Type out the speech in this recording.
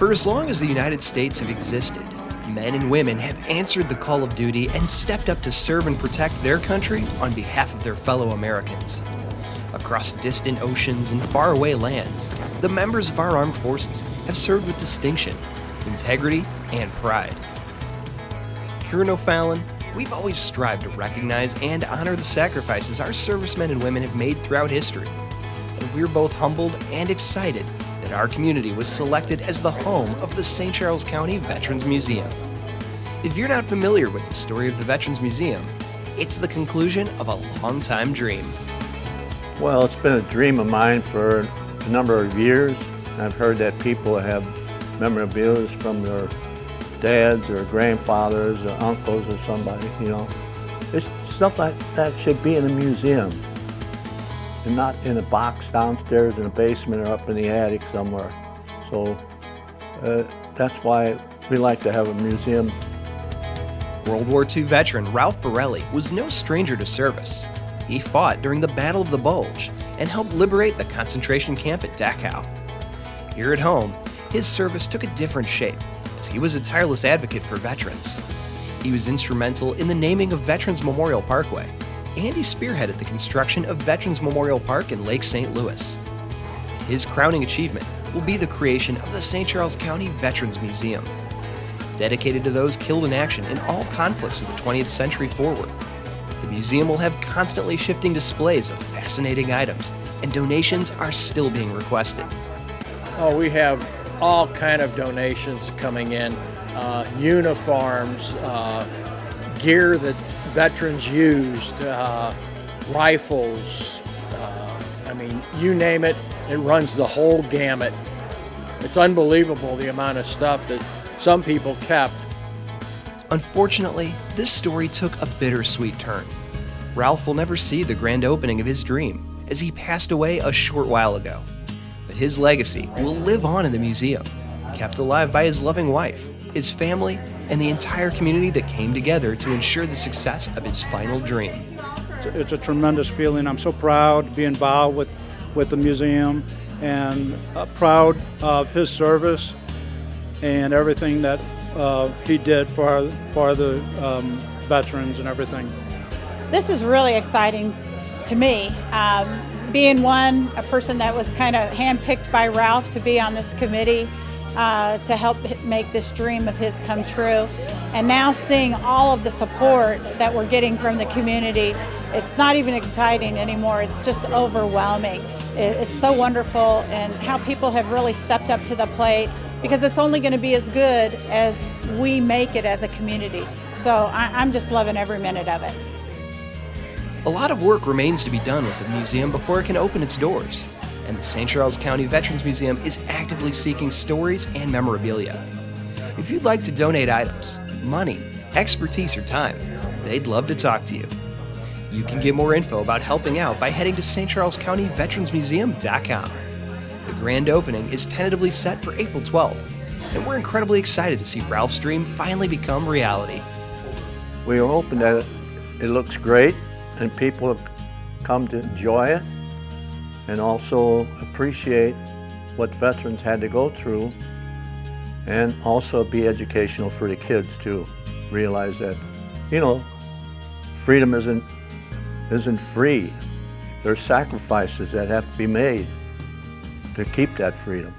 For as long as the United States have existed, men and women have answered the call of duty and stepped up to serve and protect their country on behalf of their fellow Americans. Across distant oceans and faraway lands, the members of our armed forces have served with distinction, integrity, and pride. Here in OFallon, we've always strived to recognize and honor the sacrifices our servicemen and women have made throughout history. And we're both humbled and excited that our community was selected as the home of the St. Charles County Veterans Museum. If you're not familiar with the story of the Veterans Museum, it's the conclusion of a long-time dream. Well, it's been a dream of mine for a number of years. I've heard that people have memorabilia from their dads or grandfathers or uncles or somebody, you know. It's stuff like that should be in a museum and not in a box downstairs in a basement or up in the attic somewhere. So that's why we like to have a museum. World War II veteran Ralph Pirelli was no stranger to service. He fought during the Battle of the Bulge and helped liberate the concentration camp at Dachau. Here at home, his service took a different shape as he was a tireless advocate for veterans. He was instrumental in the naming of Veterans Memorial Parkway, and he spearheaded the construction of Veterans Memorial Park in Lake St. Louis. His crowning achievement will be the creation of the St. Charles County Veterans Museum. Dedicated to those killed in action in all conflicts of the 20th century forward, the museum will have constantly shifting displays of fascinating items, and donations are still being requested. Oh, we have all kind of donations coming in, uniforms, gear that veterans used, rifles, I mean, you name it, it runs the whole gamut. It's unbelievable the amount of stuff that some people kept. Unfortunately, this story took a bittersweet turn. Ralph will never see the grand opening of his dream, as he passed away a short while ago. But his legacy will live on in the museum, kept alive by his loving wife, his family, and the entire community that came together to ensure the success of his final dream. It's a tremendous feeling. I'm so proud to be involved with the museum, and proud of his service and everything that he did for the veterans and everything. This is really exciting to me. Being a person that was kind of handpicked by Ralph to be on this committee to help make this dream of his come true. And now seeing all of the support that we're getting from the community, it's not even exciting anymore, it's just overwhelming. It's so wonderful, and how people have really stepped up to the plate, because it's only going to be as good as we make it as a community. So I'm just loving every minute of it. A lot of work remains to be done with the museum before it can open its doors, and the St. Charles County Veterans Museum is actively seeking stories and memorabilia. If you'd like to donate items, money, expertise, or time, they'd love to talk to you. You can get more info about helping out by heading to stcharlescountyveteransmuseum.com. The grand opening is tentatively set for April 12th, and we're incredibly excited to see Ralph's dream finally become reality. We are hoping that it looks great and people have come to enjoy it and also appreciate what veterans had to go through, and also be educational for the kids to realize that, you know, freedom isn't free. There's sacrifices that have to be made to keep that freedom.